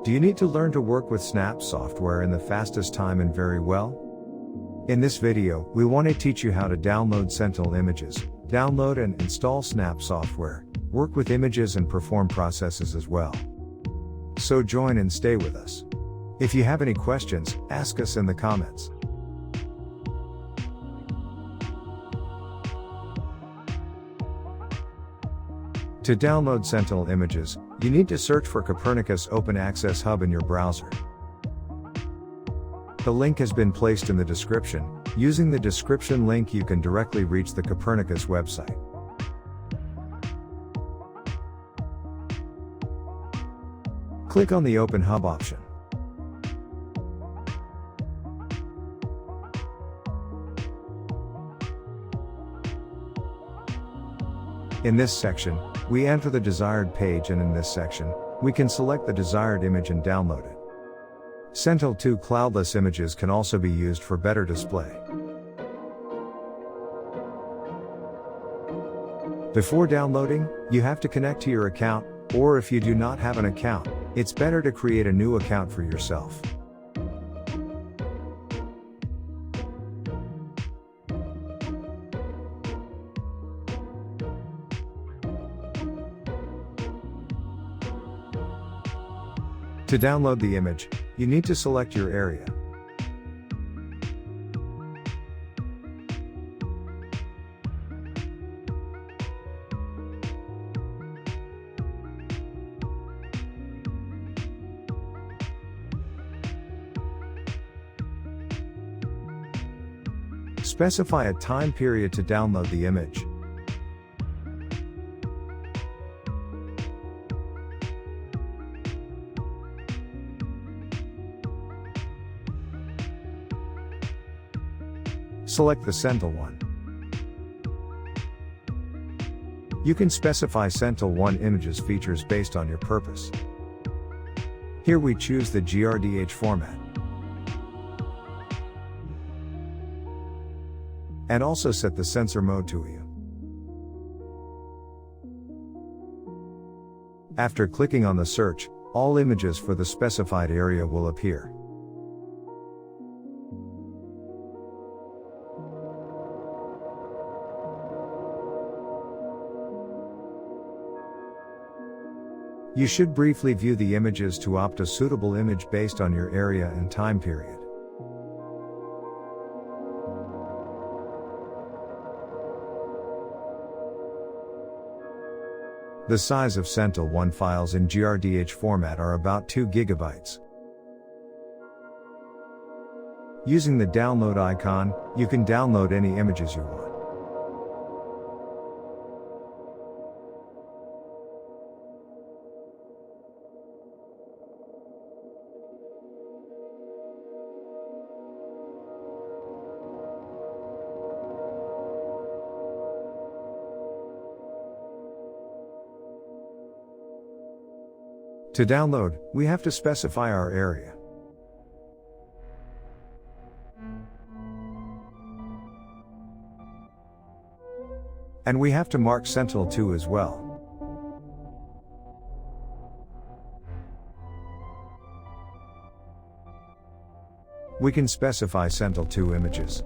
Do you need to learn to work with Snap software in the fastest time and very well? In this video, we want to teach you how to download Sentinel images, download and install Snap software, work with images and perform processes as well. So join and stay with us. If you have any questions, ask us in the comments. To download Sentinel images, you need to search for Copernicus Open Access Hub in your browser. The link has been placed in the description. Using the description link, you can directly reach the Copernicus website. Click on the Open Hub option. In this section, we enter the desired page, and in this section, we can select the desired image and download it. Sentinel 2 cloudless images can also be used for better display. Before downloading, you have to connect to your account, or if you do not have an account, it's better to create a new account for yourself. To download the image, you need to select your area. Specify a time period to download the image. Select the Sentinel one. You can specify Sentinel 1 images features based on your purpose. Here we choose the GRDH format. And also set the sensor mode to EU. After clicking on the search, all images for the specified area will appear. You should briefly view the images to opt a suitable image based on your area and time period. The size of Sentinel 1 files in GRDH format are about 2 GB. Using the download icon, you can download any images you want. To download, we have to specify our area. And we have to mark Sentinel 2 as well. We can specify Sentinel 2 images.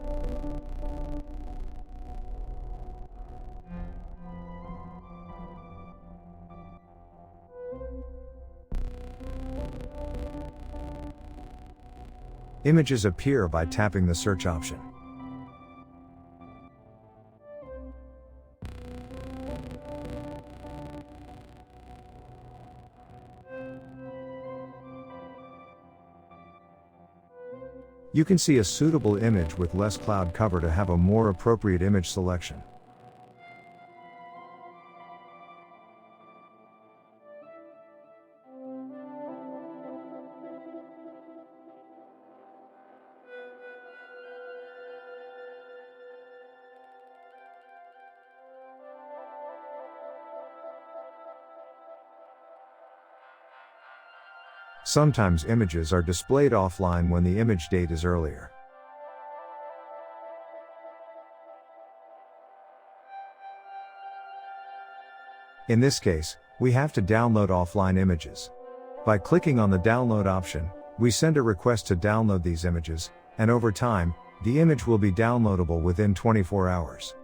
Images appear by tapping the search option. You can see a suitable image with less cloud cover to have a more appropriate image selection. Sometimes images are displayed offline when the image date is earlier. In this case, we have to download offline images. By clicking on the download option, we send a request to download these images, and over time, the image will be downloadable within 24 hours.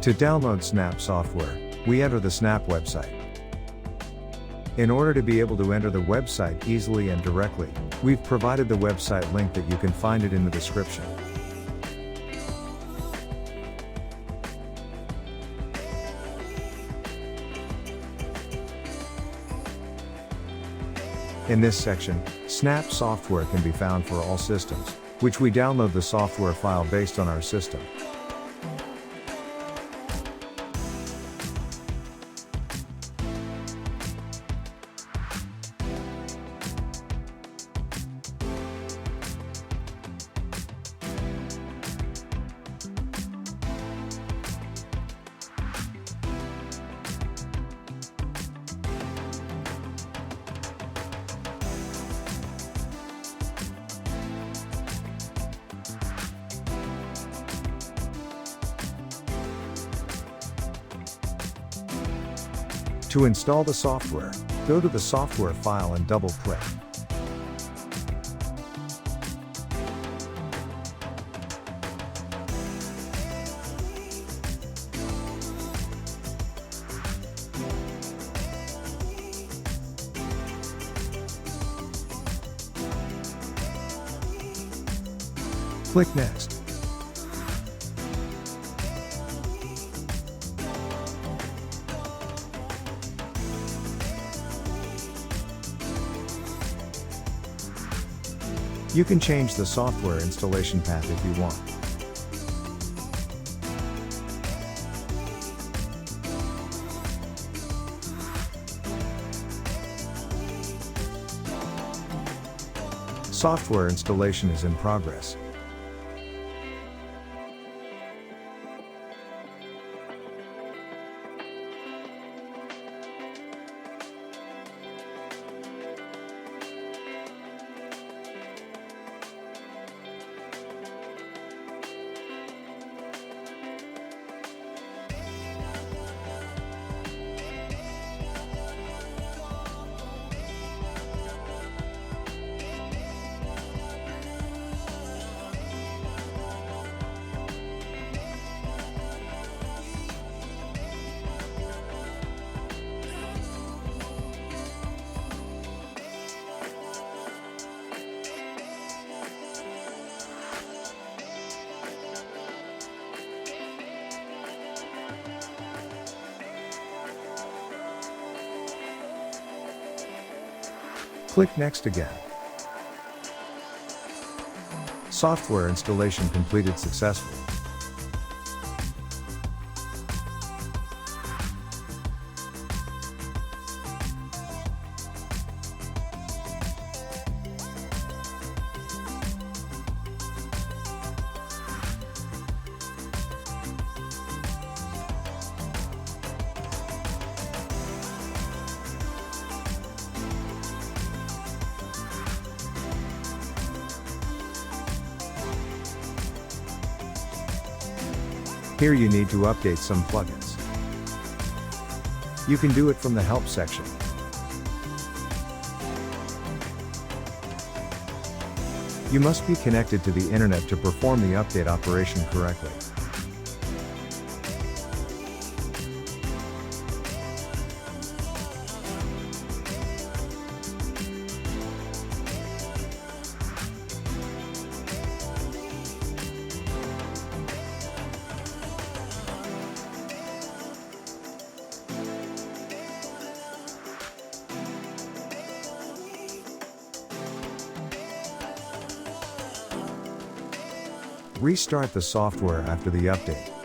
To download Snap software, we enter the Snap website. In order to be able to enter the website easily and directly, we've provided the website link that you can find it in the description. In this section, Snap software can be found for all systems, which we download the software file based on our system. To install the software, go to the software file and double-click. Click Next. You can change the software installation path if you want. Software installation is in progress. Click Next again. Software installation completed successfully. Here you need to update some plugins. You can do it from the Help section. You must be connected to the internet to perform the update operation correctly. Restart the software after the update.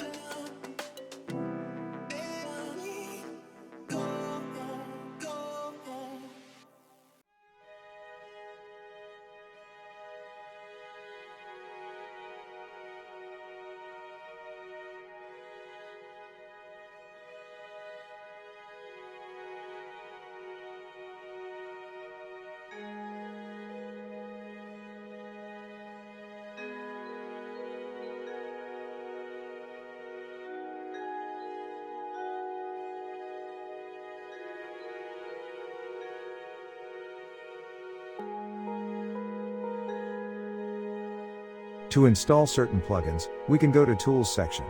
To install certain plugins, we can go to Tools section.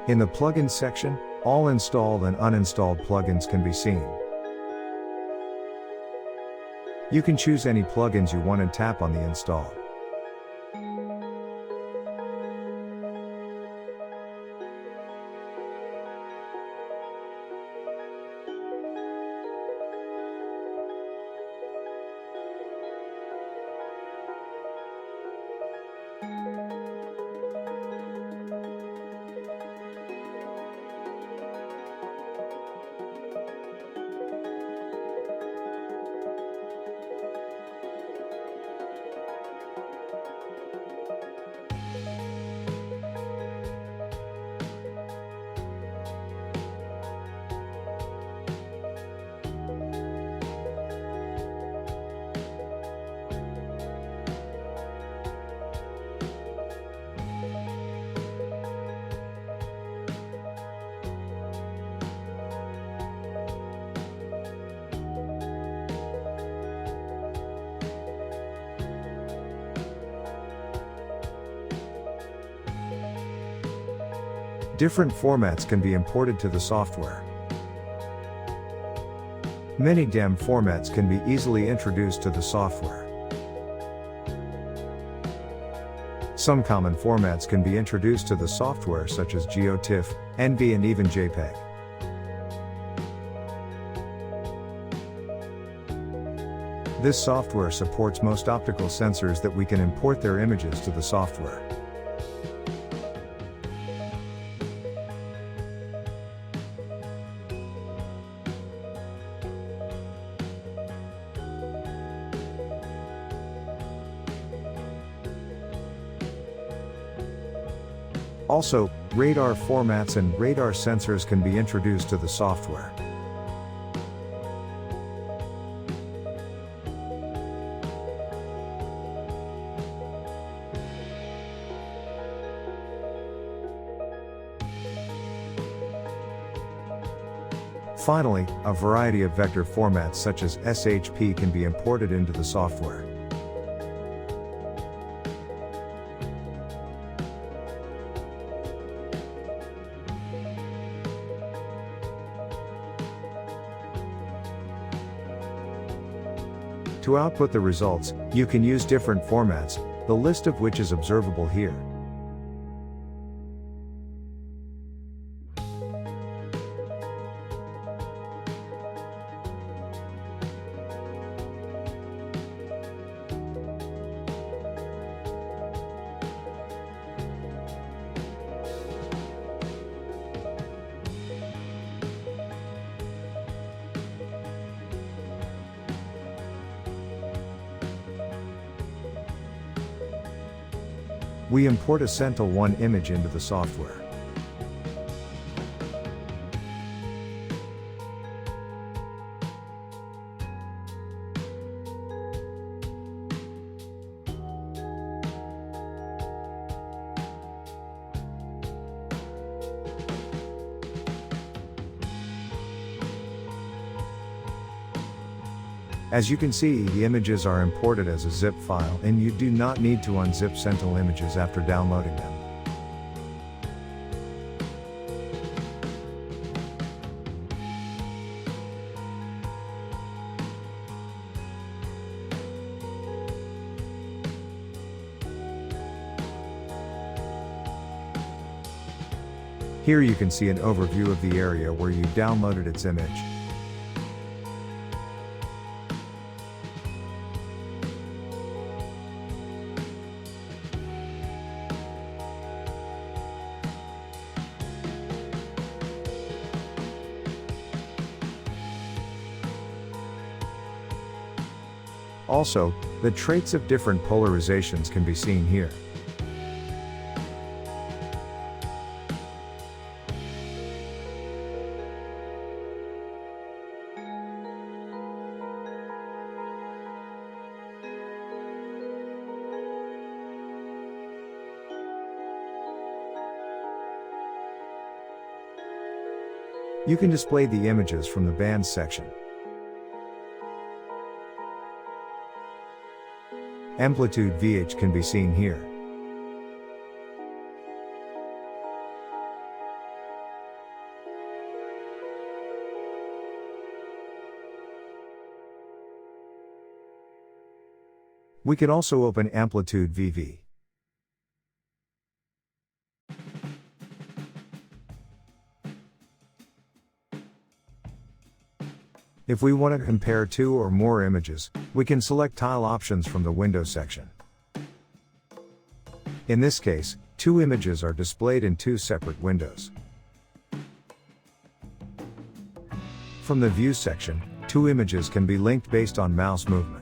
In the Plugins section, all installed and uninstalled plugins can be seen. You can choose any plugins you want and tap on the Install. Different formats can be imported to the software. Many DEM formats can be easily introduced to the software. Some common formats can be introduced to the software such as GeoTIFF, NV and even JPEG. This software supports most optical sensors that we can import their images to the software. Also, radar formats and radar sensors can be introduced to the software. Finally, a variety of vector formats such as SHP can be imported into the software. To output the results, you can use different formats, the list of which is observable here. We import a Sentinel image into the software. As you can see, the images are imported as a zip file and you do not need to unzip Sentinel images after downloading them. Here you can see an overview of the area where you downloaded its image. Also, the traits of different polarizations can be seen here. You can display the images from the bands section. Amplitude VH can be seen here. We can also open Amplitude VV. If we want to compare two or more images, we can select Tile Options from the Windows section. In this case, two images are displayed in two separate windows. From the View section, two images can be linked based on mouse movement.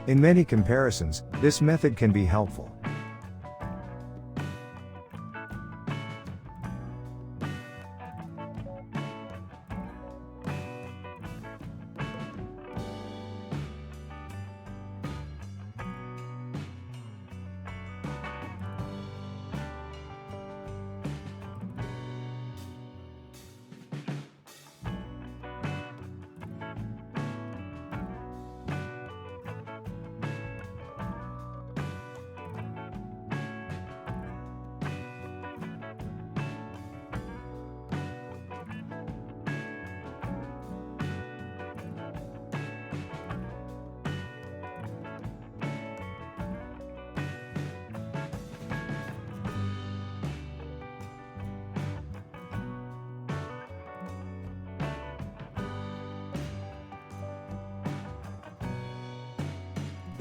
In many comparisons, this method can be helpful.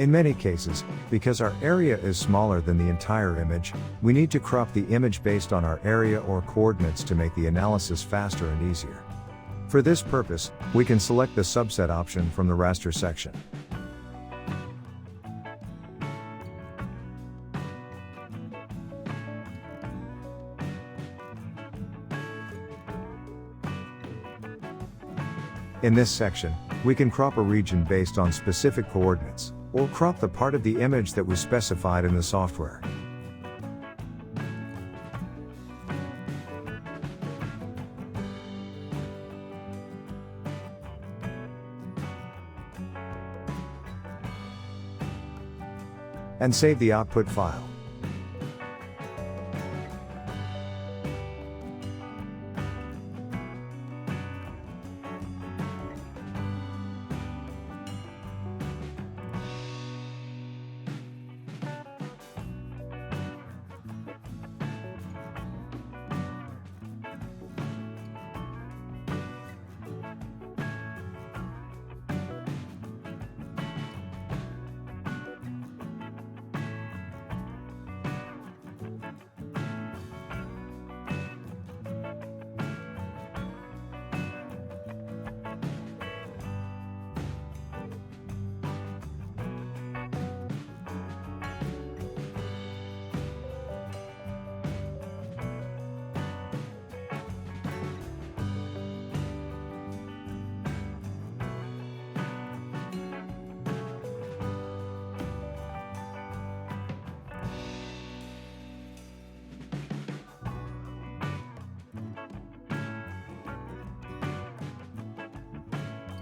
In many cases, because our area is smaller than the entire image, we need to crop the image based on our area or coordinates to make the analysis faster and easier. For this purpose, we can select the subset option from the raster section. In this section, we can crop a region based on specific coordinates, or crop the part of the image that was specified in the software. And save the output file.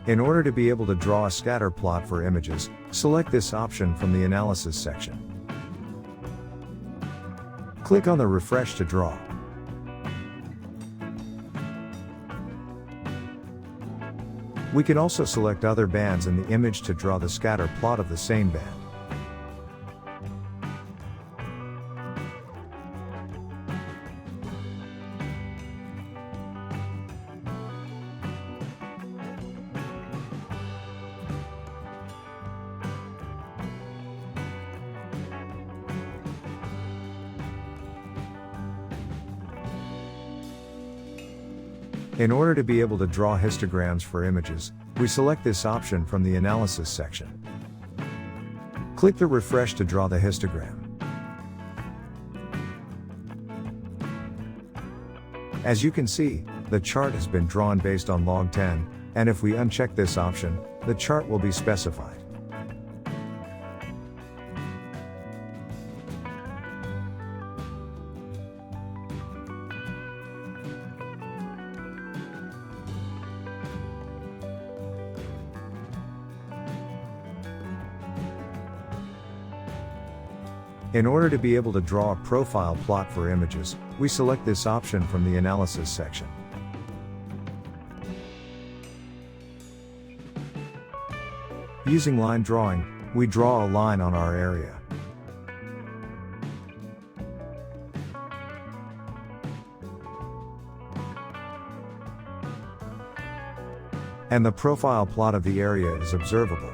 In order to be able to draw a scatter plot for images, select this option from the Analysis section. Click on the Refresh to draw. We can also select other bands in the image to draw the scatter plot of the same band. In order to be able to draw histograms for images, we select this option from the Analysis section. Click the Refresh to draw the histogram. As you can see, the chart has been drawn based on log 10, and if we uncheck this option, the chart will be specified. In order to be able to draw a profile plot for images, we select this option from the Analysis section. Using line drawing, we draw a line on our area. And the profile plot of the area is observable.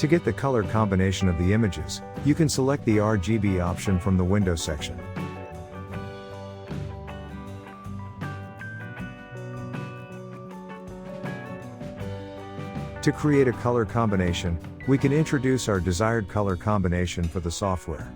To get the color combination of the images, you can select the RGB option from the Window section. To create a color combination, we can introduce our desired color combination for the software.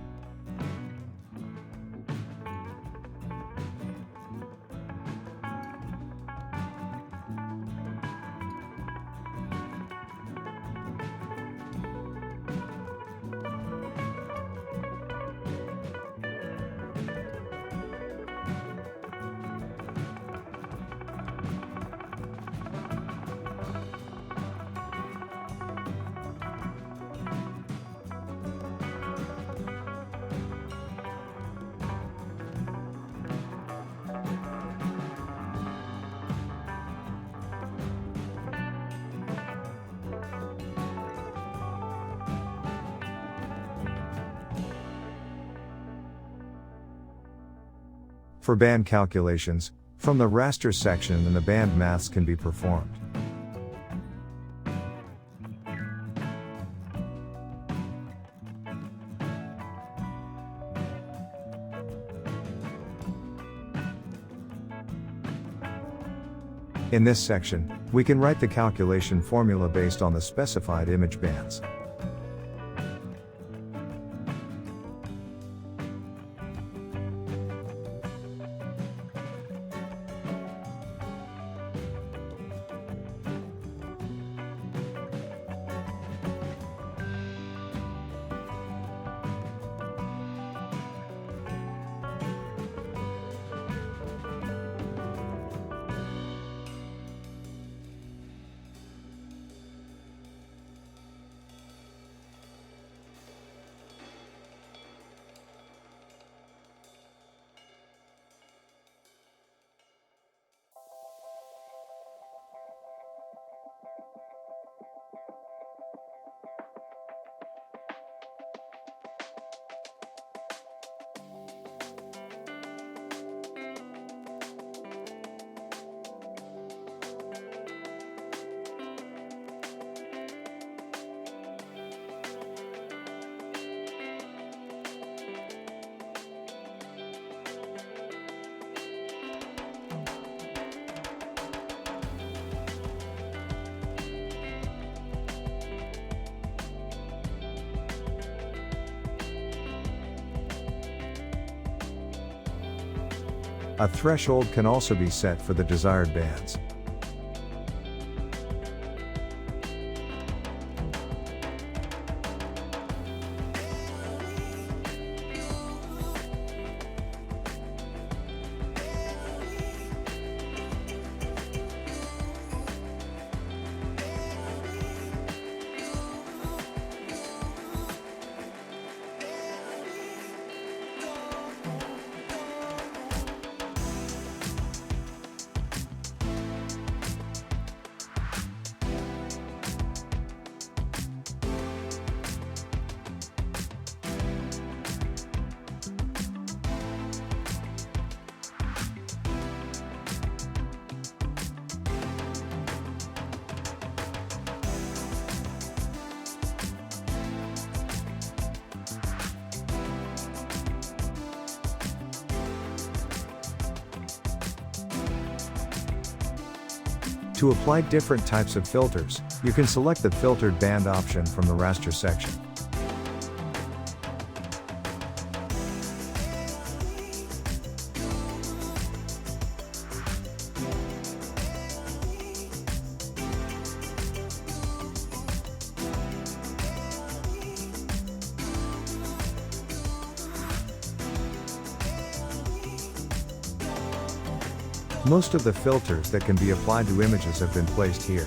For band calculations, from the raster section and the band maths can be performed. In this section, we can write the calculation formula based on the specified image bands. A threshold can also be set for the desired bands. To apply different types of filters, you can select the filtered band option from the raster section. Most of the filters that can be applied to images have been placed here.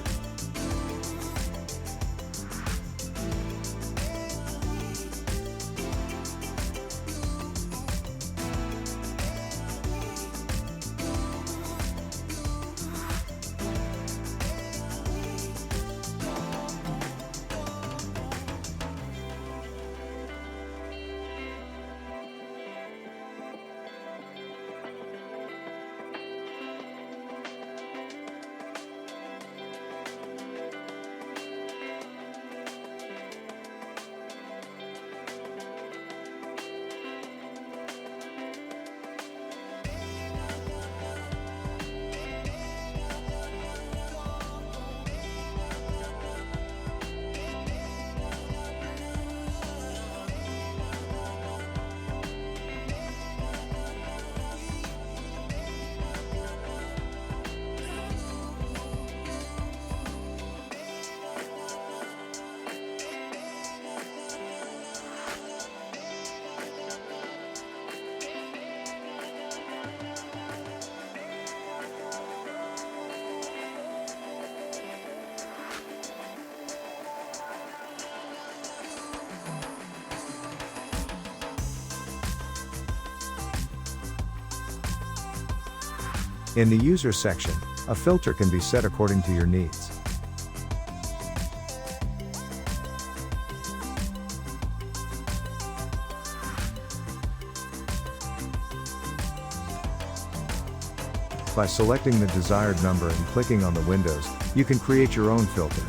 In the user section, a filter can be set according to your needs. By selecting the desired number and clicking on the windows, you can create your own filter.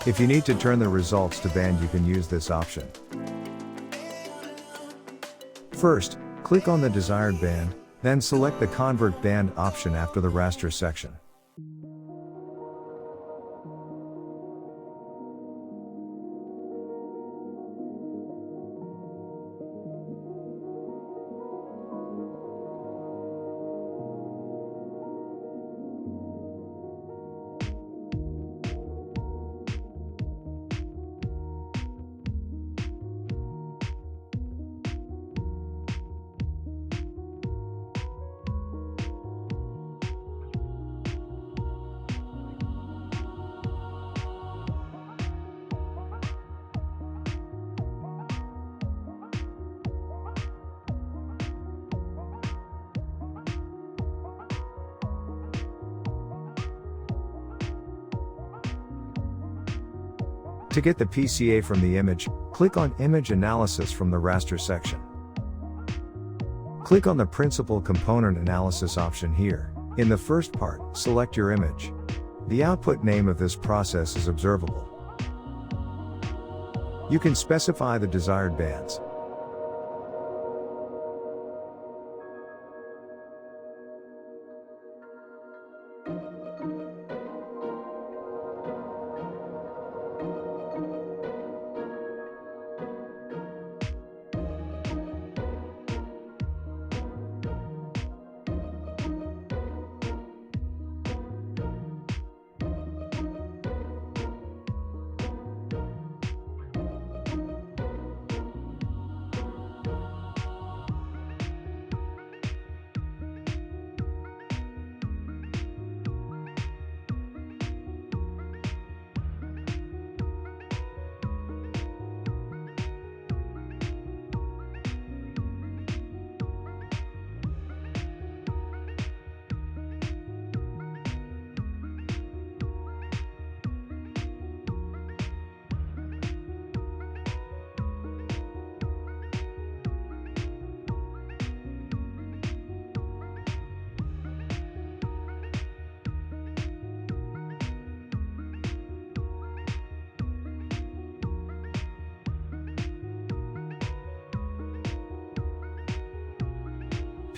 If you need to turn the results to band, you can use this option. First, click on the desired band, then select the Convert Band option after the raster section. To get the PCA from the image, click on Image Analysis from the raster section. Click on the Principal Component Analysis option here. In the first part, select your image. The output name of this process is observable. You can specify the desired bands.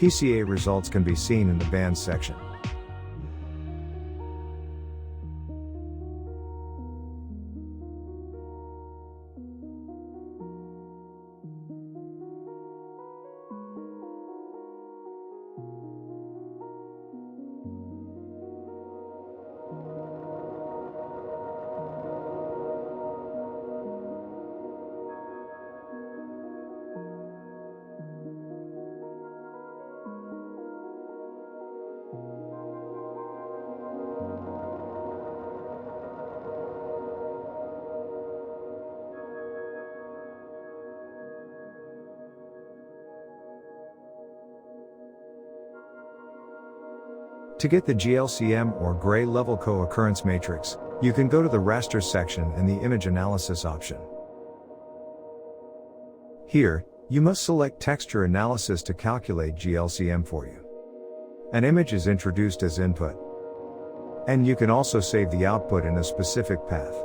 PCA results can be seen in the Bands section. To get the GLCM or gray level co-occurrence matrix, you can go to the raster section and the image analysis option. Here, you must select texture analysis to calculate GLCM for you. An image is introduced as input. And you can also save the output in a specific path.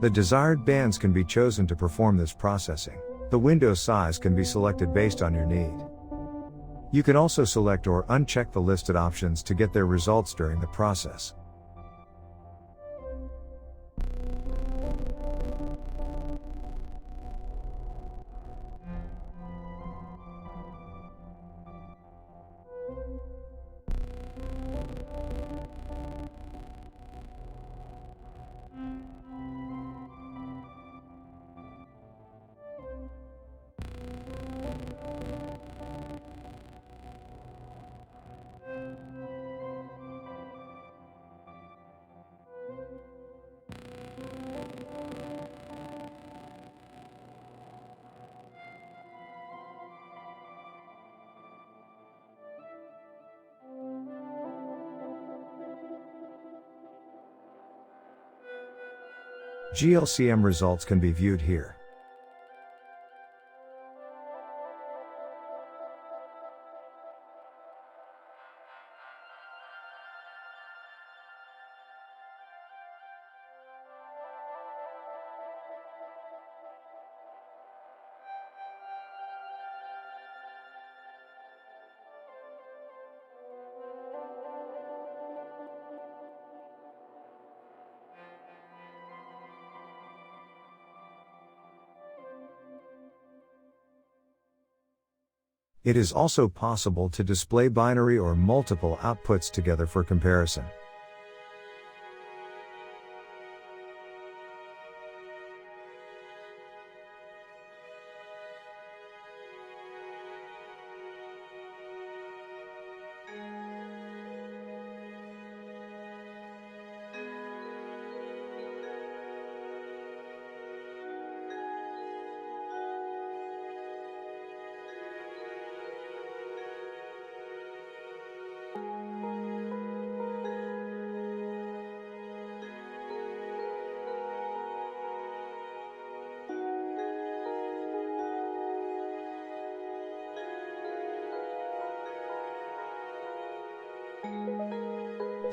The desired bands can be chosen to perform this processing. The window size can be selected based on your need. You can also select or uncheck the listed options to get their results during the process. GLCM results can be viewed here. It is also possible to display binary or multiple outputs together for comparison.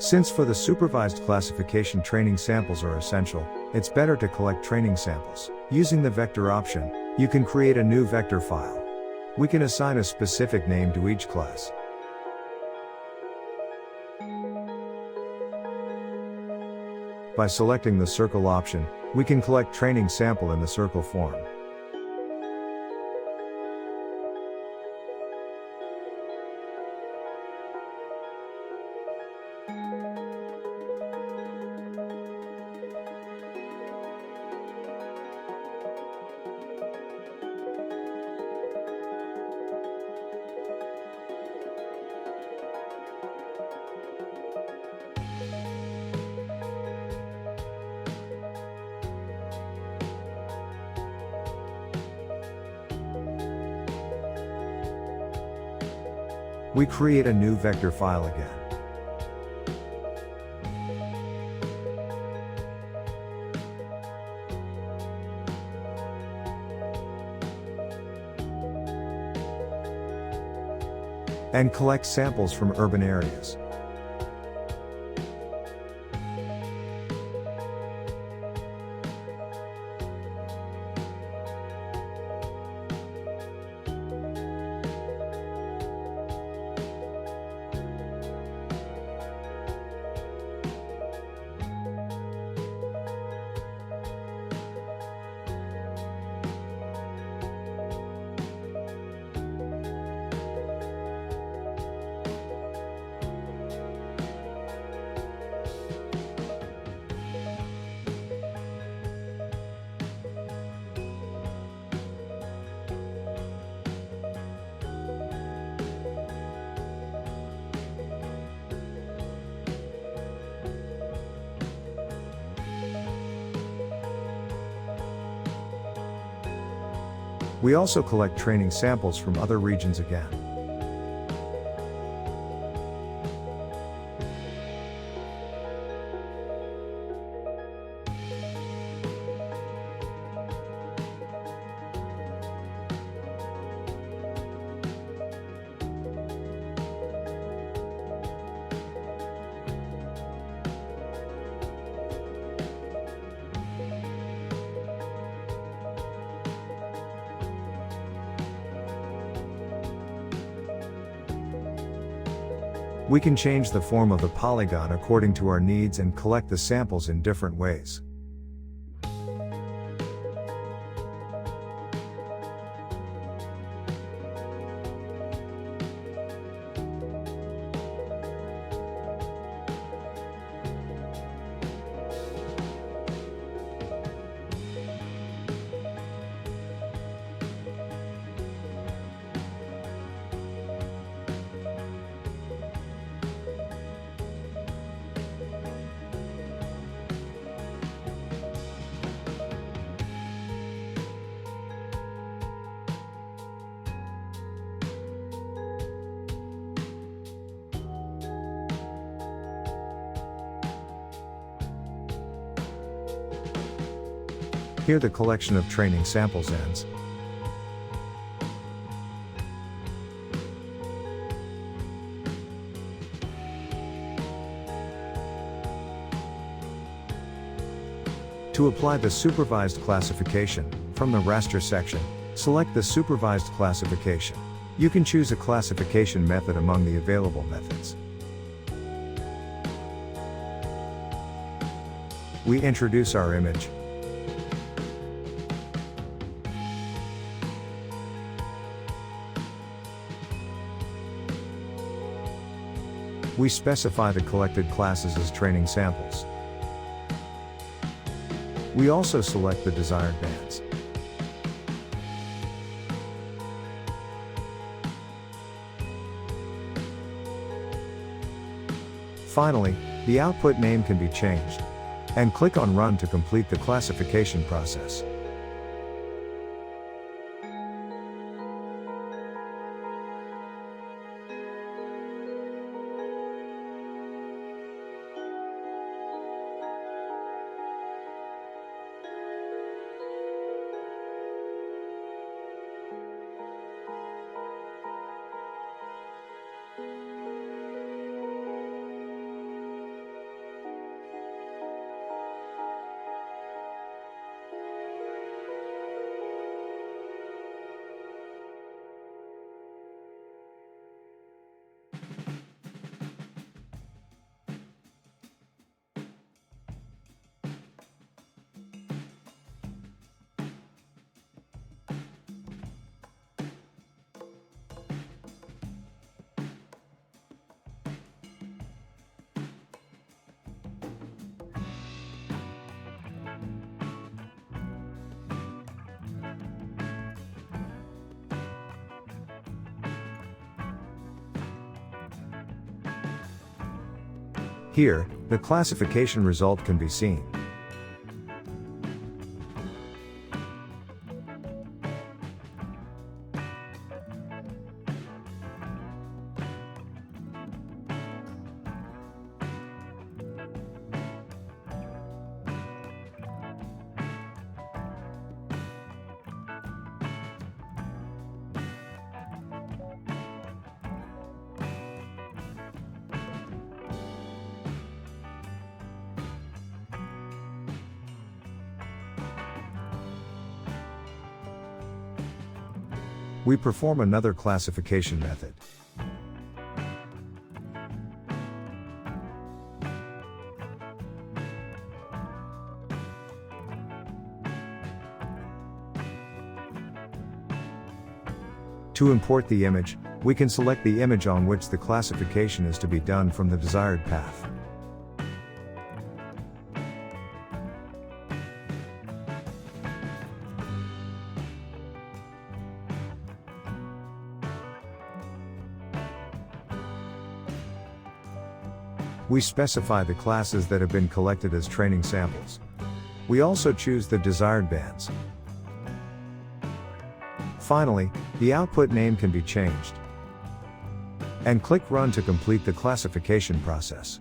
Since for the supervised classification training samples are essential, it's better to collect training samples. Using the vector option, you can create a new vector file. We can assign a specific name to each class. By selecting the circle option, we can collect training sample in the circle form. We create a new vector file again. And collect samples from urban areas. We also collect training samples from other regions again. We can change the form of the polygon according to our needs and collect the samples in different ways. Here the collection of training samples ends. To apply the supervised classification, from the raster section, select the supervised classification. You can choose a classification method among the available methods. We introduce our image. We specify the collected classes as training samples. We also select the desired bands. Finally, the output name can be changed. And click on Run to complete the classification process. Here, the classification result can be seen. We perform another classification method. To import the image, we can select the image on which the classification is to be done from the desired path. We specify the classes that have been collected as training samples. We also choose the desired bands. Finally, the output name can be changed. And click Run to complete the classification process.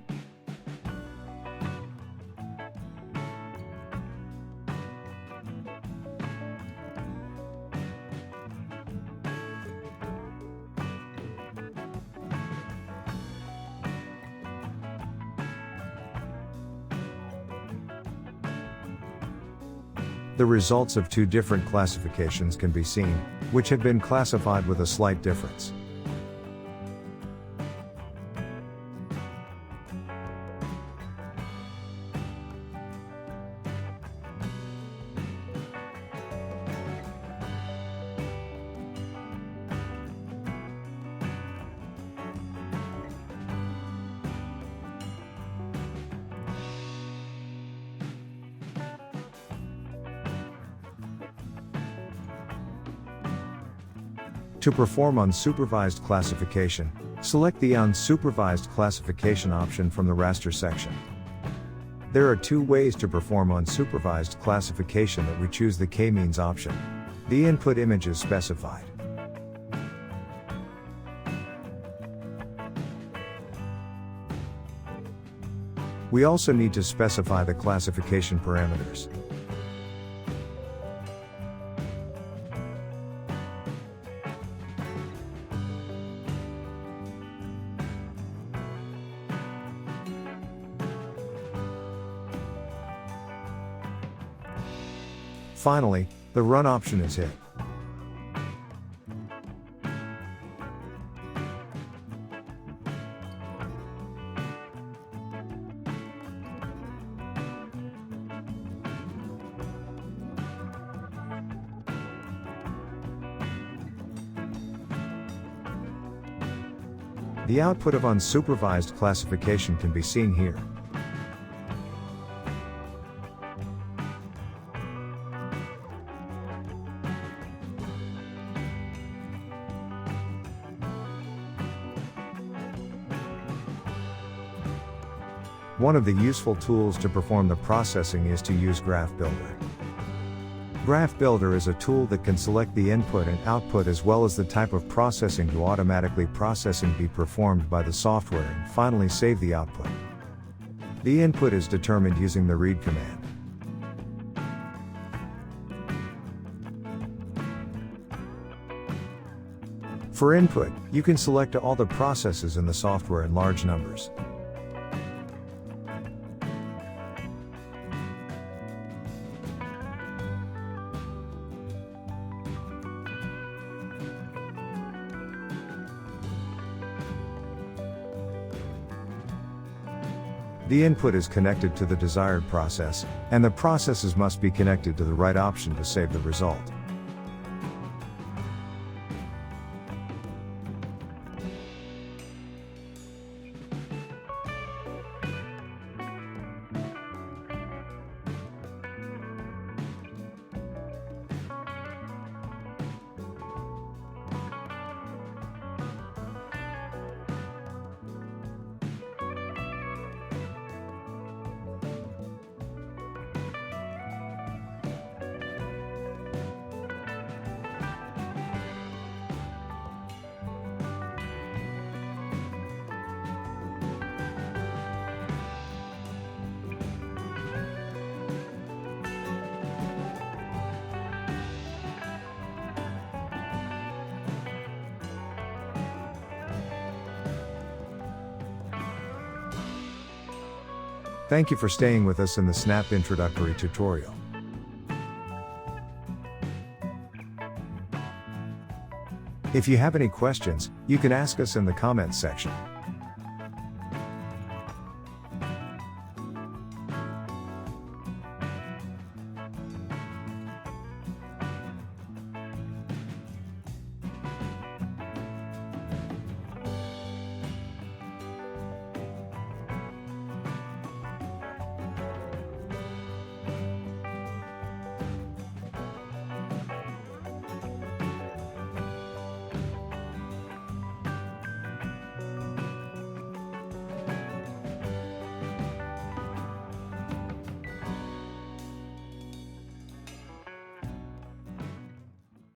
The results of two different classifications can be seen, which have been classified with a slight difference. To perform unsupervised classification, select the Unsupervised Classification option from the raster section. There are two ways to perform unsupervised classification that we choose the k-means option. The input image is specified. We also need to specify the classification parameters. Finally, the Run option is hit. The output of unsupervised classification can be seen here. One of the useful tools to perform the processing is to use Graph Builder. Graph Builder is a tool that can select the input and output as well as the type of processing to automatically processing be performed by the software and finally save the output. The input is determined using the read command. For input, you can select all the processes in the software in large numbers. The input is connected to the desired process, and the processes must be connected to the right option to save the result. Thank you for staying with us in the Snap introductory tutorial. If you have any questions, you can ask us in the comments section.